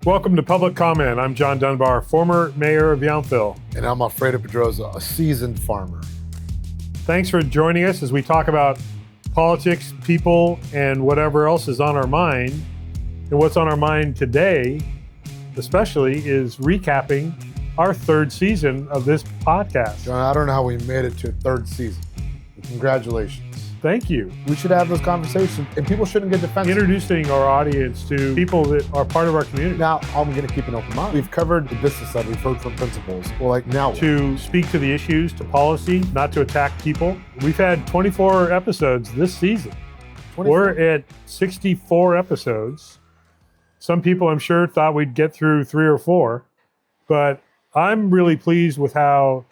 Welcome to Public Comment. I'm John Dunbar, former mayor of Yountville. And I'm Alfredo Pedroza, a seasoned farmer. Thanks for joining us as we talk about politics, people, and whatever else is on our mind. And what's on our mind today, especially, is recapping our third season of this podcast. John, I don't know how we made it to a third season. Congratulations. Thank you. We should have those conversations, and people shouldn't get defensive. Introducing our audience to people that are part of our community. Now, I'm going to keep an open mind. We've covered the business side. We've heard from principals. Well, like now what? To speak to the issues, to policy, not to attack people. We've had 24 episodes this season. 24. We're at 64 episodes. Some people, I'm sure, thought we'd get through 3 or 4, but I'm really pleased with how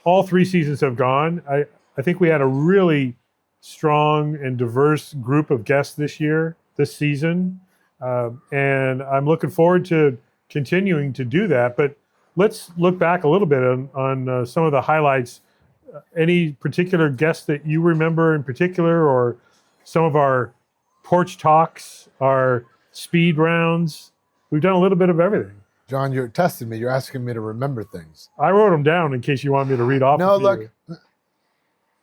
all 3 seasons have gone. I think we had a really strong and diverse group of guests this season. And I'm looking forward to continuing to do that. But let's look back a little bit on some of the highlights. Any particular guests that you remember in particular, or some of our porch talks, our speed rounds? We've done a little bit of everything. John, you're testing me. You're asking me to remember things. I wrote them down in case you want me to read off. No, look,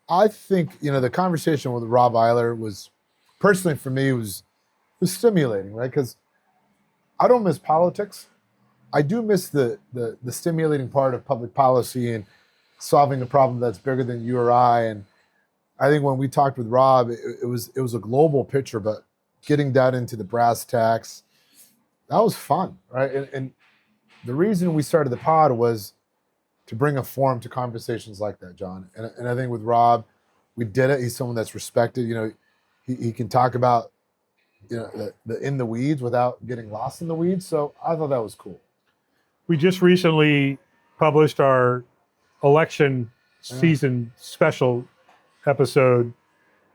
I think, the conversation with Rob Eiler was, personally for me, was stimulating, right? Because I don't miss politics. I do miss the stimulating part of public policy and solving a problem that's bigger than you or I. And I think when we talked with Rob, it was a global picture, but getting that into the brass tacks, that was fun, right? And the reason we started the pod was to bring a forum to conversations like that, John. And I think with Rob, we did it. He's someone that's respected. He can talk about, the in the weeds without getting lost in the weeds. So I thought that was cool. We just recently published our election season special episode,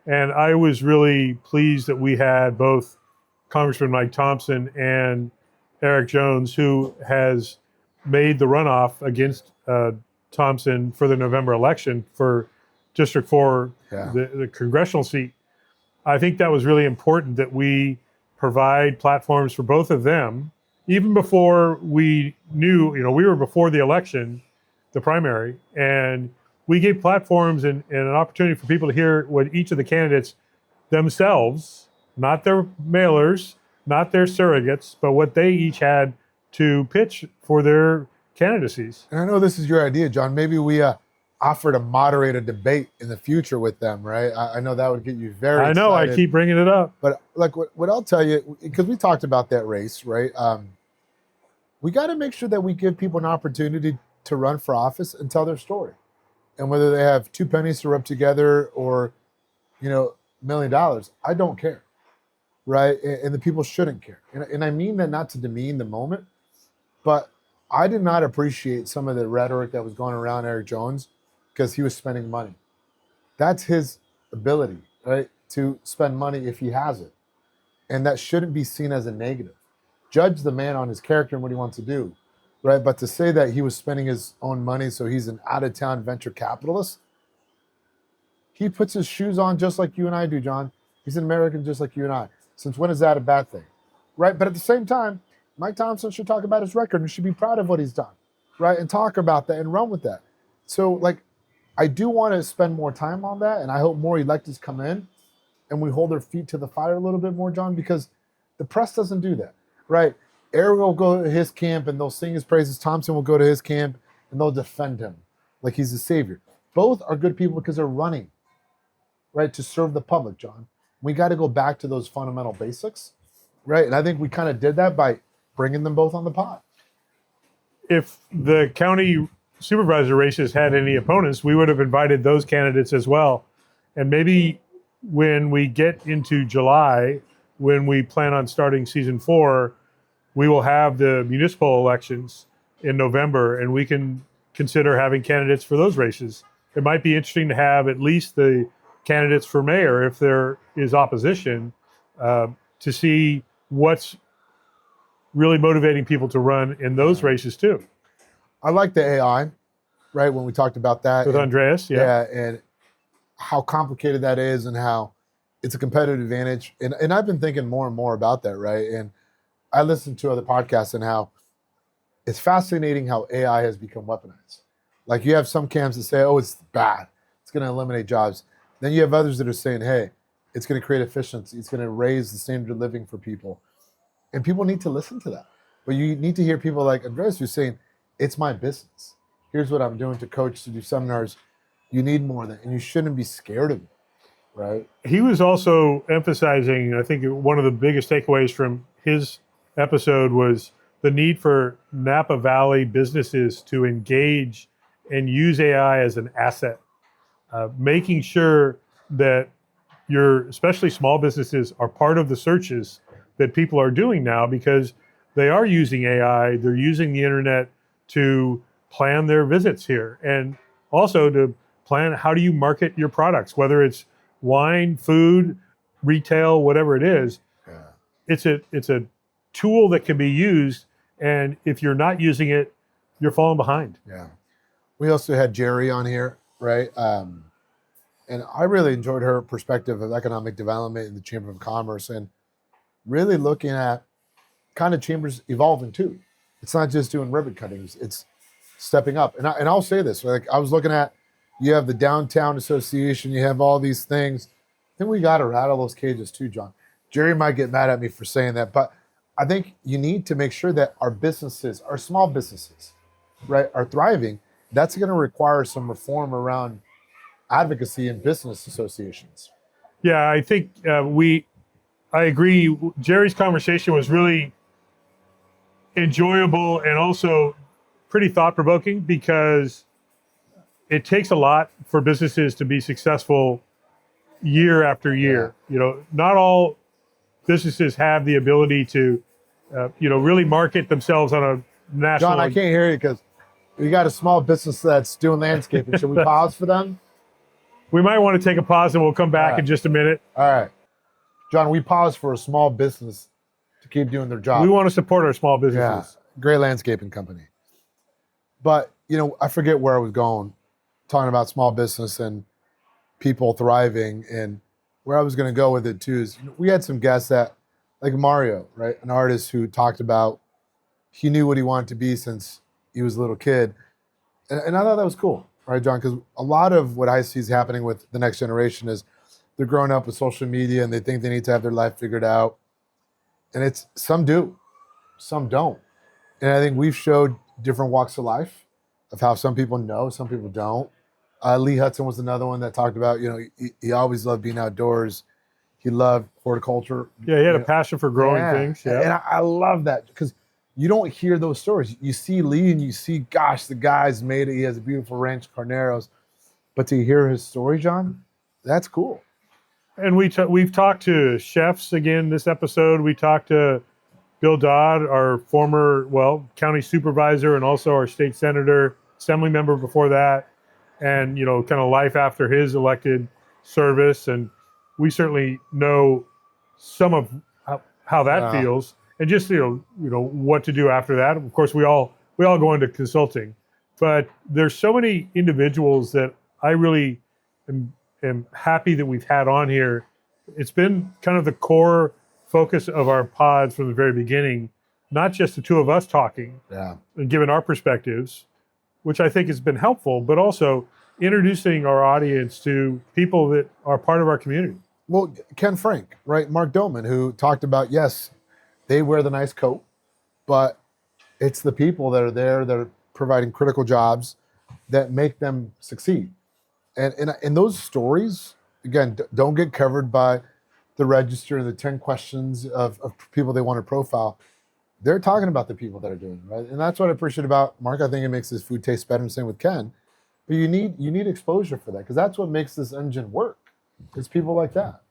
and I was really pleased that we had both Congressman Mike Thompson and Eric Jones, who has made the runoff against Thompson for the November election for District 4, the congressional seat. I think that was really important that we provide platforms for both of them, even before we knew, we were before the election, the primary, and we gave platforms and an opportunity for people to hear what each of the candidates themselves, not their mailers, not their surrogates, but what they each had to pitch for their candidacies. And I know this is your idea, John. Maybe we offer to moderate a debate in the future with them, right? I know that would get you very excited. I know, I keep bringing it up. But like what I'll tell you, because we talked about that race, right? We got to make sure that we give people an opportunity to run for office and tell their story. And whether they have 2 pennies to rub together or, $1 million, I don't care, right? And the people shouldn't care. And I mean that not to demean the moment, but I did not appreciate some of the rhetoric that was going around Eric Jones because he was spending money. That's his ability, right? To spend money if he has it. And that shouldn't be seen as a negative. Judge the man on his character and what he wants to do, right? But to say that he was spending his own money so he's an out-of-town venture capitalist, he puts his shoes on just like you and I do, John. He's an American just like you and I. Since when is that a bad thing, right? But at the same time, Mike Thompson should talk about his record and should be proud of what he's done, right? And talk about that and run with that. So, I do want to spend more time on that, and I hope more electeds come in and we hold their feet to the fire a little bit more, John, because the press doesn't do that, right? Eric will go to his camp and they'll sing his praises. Thompson will go to his camp and they'll defend him like he's a savior. Both are good people because they're running, right, to serve the public, John. We got to go back to those fundamental basics, right? And I think we kind of did that by bringing them both on the pod. If the county supervisor races had any opponents, we would have invited those candidates as well. And maybe when we get into July, when we plan on starting season 4, we will have the municipal elections in November, and we can consider having candidates for those races. It might be interesting to have at least the candidates for mayor, if there is opposition, to see what's really motivating people to run in those races too. I like the AI, right? When we talked about that. With Andreas, yeah. And how complicated that is and how it's a competitive advantage. And I've been thinking more and more about that, right? And I listened to other podcasts and how it's fascinating how AI has become weaponized. Like you have some camps that say, oh, it's bad. It's going to eliminate jobs. Then you have others that are saying, hey, it's going to create efficiency. It's going to raise the standard of living for people. And people need to listen to that. But you need to hear people like Andres who's saying, it's my business. Here's what I'm doing to coach, to do seminars. You need more of that. And you shouldn't be scared of it, right? He was also emphasizing, I think one of the biggest takeaways from his episode was the need for Napa Valley businesses to engage and use AI as an asset, making sure that especially small businesses are part of the searches that people are doing now because they are using AI, they're using the internet to plan their visits here and also to plan how do you market your products, whether it's wine, food, retail, whatever it is. Yeah. It's a tool that can be used, and if you're not using it, you're falling behind. Yeah. We also had Jerry on here, right? And I really enjoyed her perspective of economic development in the Chamber of Commerce and really looking at kind of chambers evolving too. It's not just doing ribbon cuttings, it's stepping up. And I'll say this, like I was looking at, you have the Downtown Association, you have all these things. I think we got to rattle those cages too, John. Jerry might get mad at me for saying that, but I think you need to make sure that our businesses, our small businesses, right, are thriving. That's going to require some reform around advocacy and business associations. Yeah, I think I agree. Jerry's conversation was really enjoyable and also pretty thought-provoking because it takes a lot for businesses to be successful year after year. Yeah. You know, not all businesses have the ability to, really market themselves on a national. John, I can't hear you because we got a small business that's doing landscaping. Should we pause for them? We might want to take a pause and we'll come back All right. in just a minute. All right. John, we pause for a small business to keep doing their job. We want to support our small businesses. Yeah, great landscaping company. But, I forget where I was going, talking about small business and people thriving. And where I was going to go with it too is we had some guests that, like Mario, right? An artist who talked about he knew what he wanted to be since he was a little kid. And I thought that was cool, right, John? Because a lot of what I see is happening with the next generation is they're growing up with social media and they think they need to have their life figured out. And it's some do, some don't. And I think we've showed different walks of life of how some people know, some people don't. Lee Hudson was another one that talked about, he always loved being outdoors. He loved horticulture. Yeah, he had a passion for growing things. Yeah. And I love that because you don't hear those stories. You see Lee and you see, gosh, the guy's made it. He has a beautiful ranch, Carneros. But to hear his story, John, that's cool. And we've talked to chefs again this episode. We talked to Bill Dodd, our former, county supervisor and also our state senator, assembly member before that, and, kind of life after his elected service. And we certainly know some of how that feels and just, what to do after that. Of course, we all go into consulting, but there's so many individuals that I really am happy that we've had on here. It's been kind of the core focus of our pods from the very beginning, not just the two of us talking and giving our perspectives, which I think has been helpful, but also introducing our audience to people that are part of our community. Well, Ken Frank, right? Mark Doman, who talked about, yes, they wear the nice coat, but it's the people that are there that are providing critical jobs that make them succeed. And those stories, again, don't get covered by the register and the 10 questions of people they want to profile. They're talking about the people that are doing it, right? And that's what I appreciate about Mark. I think it makes his food taste better, and same with Ken. But you need exposure for that because that's what makes this engine work. It's people like that.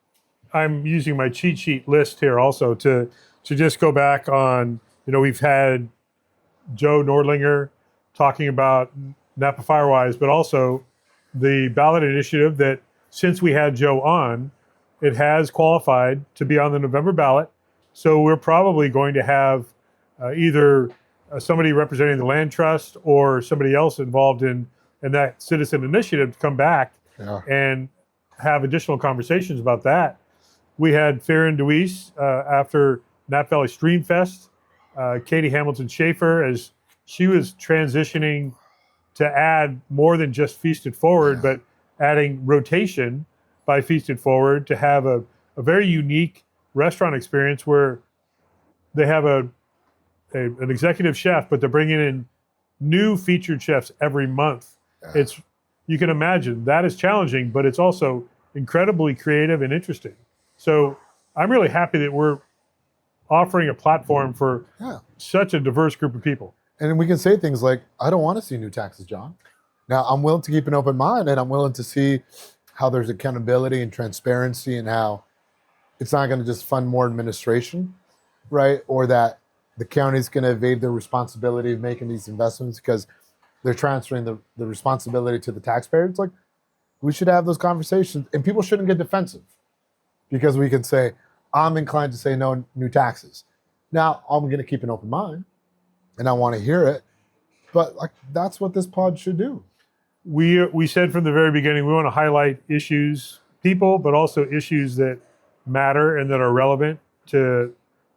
I'm using my cheat sheet list here also to just go back on, we've had Joe Nordlinger talking about Napa Firewise, but also the ballot initiative that since we had Joe on, it has qualified to be on the November ballot. So we're probably going to have either somebody representing the land trust or somebody else involved in that citizen initiative to come back and have additional conversations about that. We had Farron DeWeese after Napa Valley Stream Fest Katie Hamilton Schaefer as she was transitioning to add more than just Feasted Forward, but adding rotation by Feasted Forward to have a very unique restaurant experience where they have an executive chef, but they're bringing in new featured chefs every month. It's you can imagine that is challenging, but it's also incredibly creative and interesting. So I'm really happy that we're offering a platform for such a diverse group of people. And we can say things like, I don't want to see new taxes, John. Now, I'm willing to keep an open mind, and I'm willing to see how there's accountability and transparency, and how it's not going to just fund more administration, right? Or that the county's going to evade their responsibility of making these investments because they're transferring the responsibility to the taxpayer. It's like, we should have those conversations, and people shouldn't get defensive because we can say, I'm inclined to say no new taxes. Now, I'm going to keep an open mind, and I want to hear it, but like that's what this pod should do. We said from the very beginning we want to highlight issues, people, but also issues that matter and that are relevant to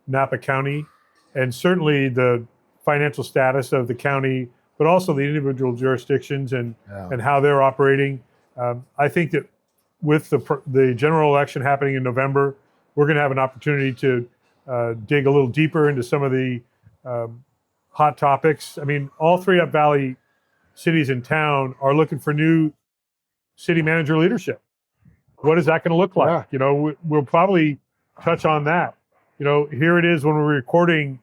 Napa County, and certainly the financial status of the county, but also the individual jurisdictions and how they're operating. I think that with the general election happening in November, we're going to have an opportunity to dig a little deeper into some of the hot topics. I mean, all three Up Valley cities in town are looking for new city manager leadership. What is that going to look like? Yeah. You know, we'll probably touch on that. You know, here it is when we're recording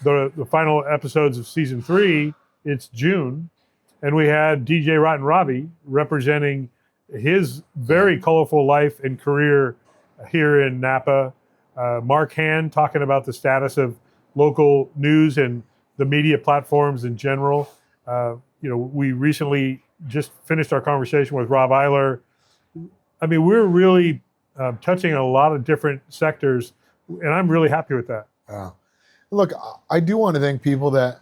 the final episodes of season 3. It's June, and we had DJ Rotten Robbie representing his very colorful life and career here in Napa. Mark Hand talking about the status of local news and the media platforms in general. You know, we recently just finished our conversation with Rob Eiler. I mean, we're really touching a lot of different sectors, and I'm really happy with that. Look, I do want to thank people that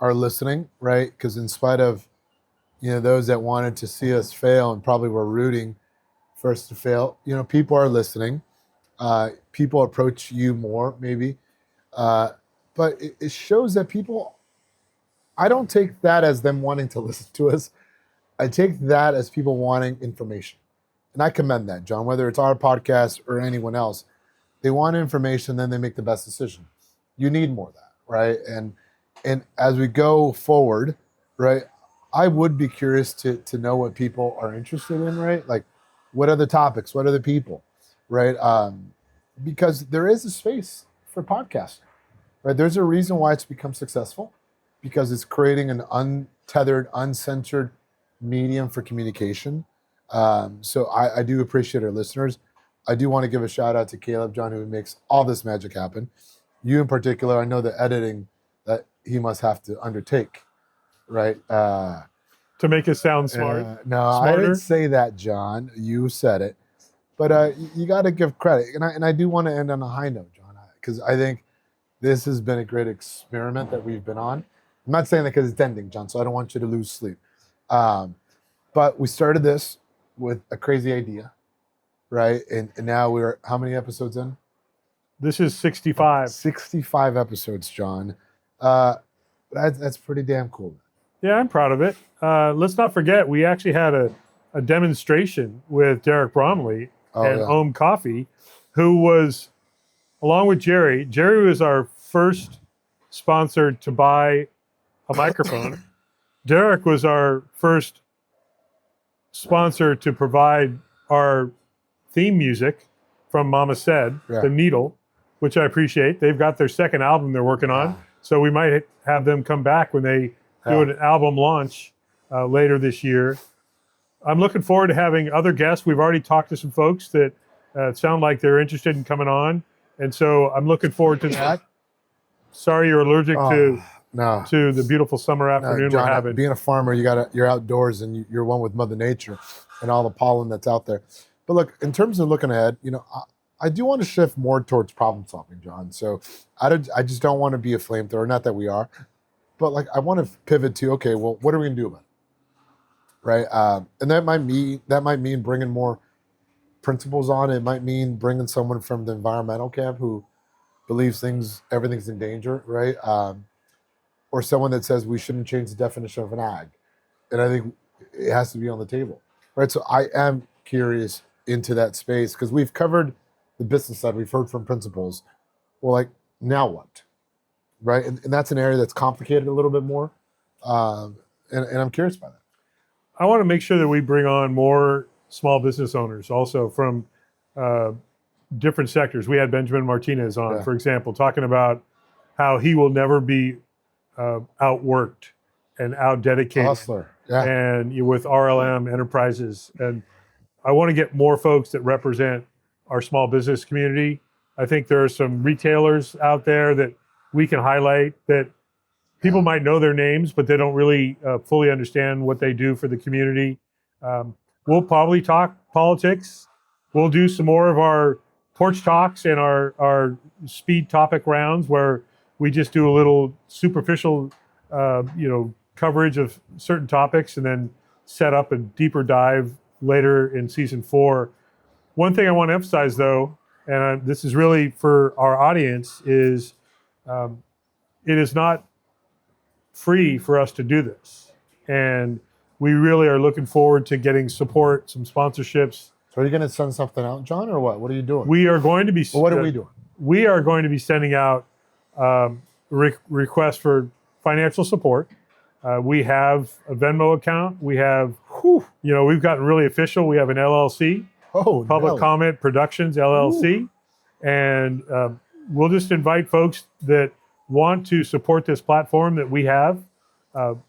are listening, right? Because in spite of, you know, those that wanted to see us fail and probably were rooting for us to fail, you know, people are listening. People approach you more, maybe. But it shows that people, I don't take that as them wanting to listen to us. I take that as people wanting information. And I commend that, John, whether it's our podcast or anyone else. They want information, then they make the best decision. You need more of that, right? And as we go forward, right, I would be curious to know what people are interested in, right? Like, what are the topics? What are the people, right? Because there is a space for podcasting, right? There's a reason why it's become successful, because it's creating an untethered, uncensored medium for communication. So I do appreciate our listeners. I do want to give a shout out to Caleb, John, who makes all this magic happen. You in particular, I know the editing that he must have to undertake, right? To make us sound smart. No, Smarter? I didn't say that, John. You said it. But you got to give credit. And I do want to end on a high note, John, because I think this has been a great experiment that we've been on. I'm not saying that because it's ending, John, so I don't want you to lose sleep. But we started this with a crazy idea, right? And now we're how many episodes in? This is 65. 65 episodes, John. That's pretty damn cool. Yeah, I'm proud of it. Let's not forget, we actually had a demonstration with Derek Bromley and Ohm Coffee, who was, along with Jerry. Jerry was our first sponsor to buy a microphone. Derek was our first sponsor to provide our theme music from Mama Said, The Needle, which I appreciate. They've got their second album they're working on, so we might have them come back when they do an album launch later this year. I'm looking forward to having other guests. We've already talked to some folks that sound like they're interested in coming on, and so I'm looking forward to that. Sorry you're allergic to the beautiful summer afternoon John, we're having. Being a farmer, you're outdoors and you're one with Mother Nature and all the pollen that's out there. But look, in terms of looking ahead, you know, I do want to shift more towards problem solving, John. So I just don't want to be a flamethrower. Not that we are, but like I want to pivot to, okay, well, what are we gonna do about it, right? And that might mean bringing more principals on. It might mean bringing someone from the environmental camp who believes everything's in danger, right? Or someone that says we shouldn't change the definition of an ag. And I think it has to be on the table, right? So I am curious into that space because we've covered the business side. We've heard from principals. Well, like, now what, right? And that's an area that's complicated a little bit more. And I'm curious about that. I want to make sure that we bring on more small business owners also from different sectors. We had Benjamin Martinez on, Yeah. for example, talking about how he will never be outworked and outdedicated. Hustler. Yeah. And with RLM Enterprises. And I want to get more folks that represent our small business community. I think there are some retailers out there that we can highlight that people might know their names, but they don't really fully understand what they do for the community. We'll probably talk politics. We'll do some more of our porch talks and our speed topic rounds where we just do a little superficial, coverage of certain topics and then set up a deeper dive later in season 4. One thing I want to emphasize, though, and this is really for our audience, is it is not free for us to do this. And we really are looking forward to getting support, some sponsorships. So are you going to send something out, John, or what? What are you doing? We are going to be. Well, what are we doing? We are going to be sending out requests for financial support. We have a Venmo account. We have, we've gotten really official. We have an LLC, Public Nelly. Comment Productions LLC, and we'll just invite folks that want to support this platform that we have.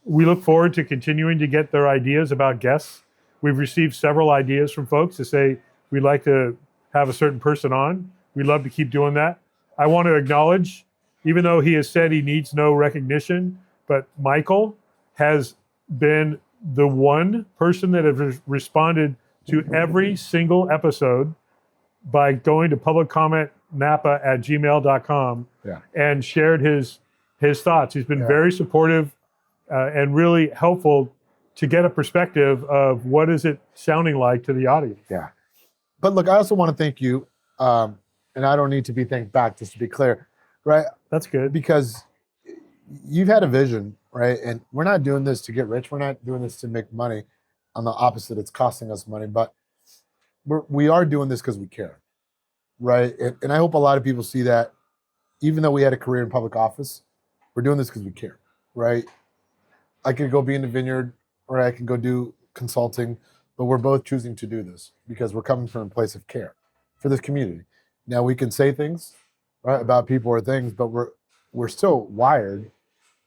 We look forward to continuing to get their ideas about guests. We've received several ideas from folks to say we'd like to have a certain person on. We'd love to keep doing that. I want to acknowledge, even though he has said he needs no recognition, but Michael has been the one person that has responded to every single episode by going to publiccommentnapa@gmail.com and shared his thoughts. He's been very supportive and really helpful to get a perspective of what is it sounding like to the audience. Yeah. But look, I also want to thank you, and I don't need to be thanked back, just to be clear, right? That's good. Because you've had a vision, right? And we're not doing this to get rich. We're not doing this to make money. On the opposite, it's costing us money. But we are doing this because we care, right? And I hope a lot of people see that, even though we had a career in public office, we're doing this because we care, right? I could go be in the vineyard, or I can go do consulting, but we're both choosing to do this because we're coming from a place of care for this community. Now we can say things, right, about people or things, but we're still wired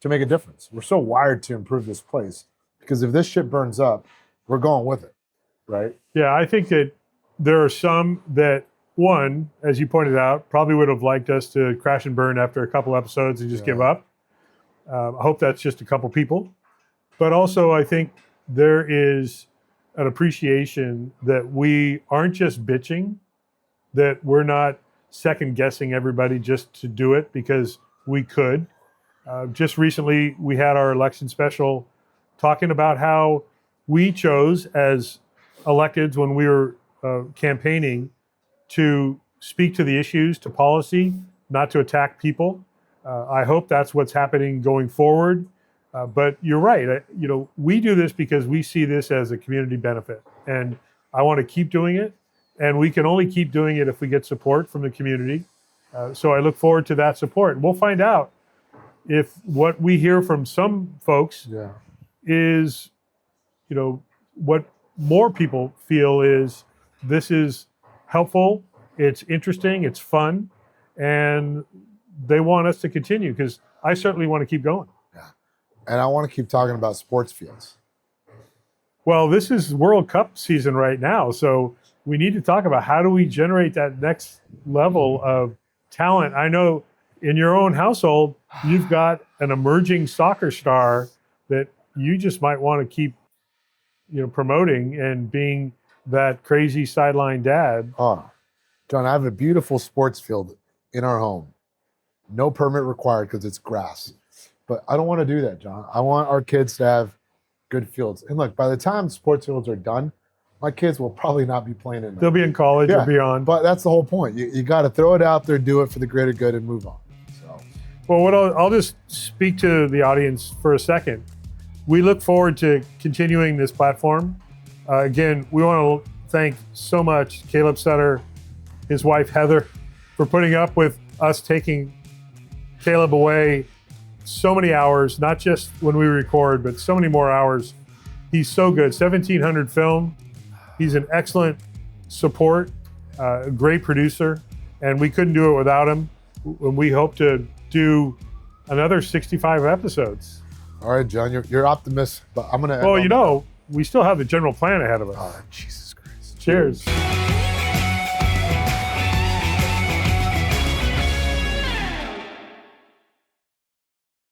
to make a difference. We're still wired to improve this place, because if this shit burns up, we're going with it, right? Yeah, I think that there are some that, one, as you pointed out, probably would have liked us to crash and burn after a couple episodes and just give up. I hope that's just a couple people. But also, I think there is an appreciation that we aren't just bitching, that we're not second guessing everybody just to do it because we could. Just recently, we had our election special talking about how we chose as electeds when we were campaigning to speak to the issues, to policy, not to attack people. I hope that's what's happening going forward. But you're right. We do this because we see this as a community benefit, and I want to keep doing it. And we can only keep doing it if we get support from the community. So I look forward to that support. We'll find out if what we hear from some folks is, what more people feel is this is helpful, it's interesting, it's fun, and they want us to continue, because I certainly want to keep going. And I want to keep talking about sports fields. Well, this is World Cup season right now, so we need to talk about how do we generate that next level of talent. I know in your own household, you've got an emerging soccer star that you just might want to keep, promoting and being that crazy sideline dad. Oh, John, I have a beautiful sports field in our home. No permit required because it's grass. But I don't want to do that, John. I want our kids to have good fields. And look, by the time sports fields are done, my kids will probably not be playing it. They'll be in college Yeah, or beyond. But that's the whole point. You got to throw it out there, do it for the greater good, and move on. So, Well, what I'll just speak to the audience for a second. We look forward to continuing this platform. Again, we want to thank so much Caleb Sutter, his wife Heather, for putting up with us taking Caleb away so many hours, not just when we record, but so many more hours. He's so good. 1700 Film. He's an excellent support, a great producer, and we couldn't do it without him. We hope to do another 65 episodes. all right, John, you're optimist, but I'm gonna. Well, we still have the general plan ahead of us. Oh, Jesus Christ. Cheers.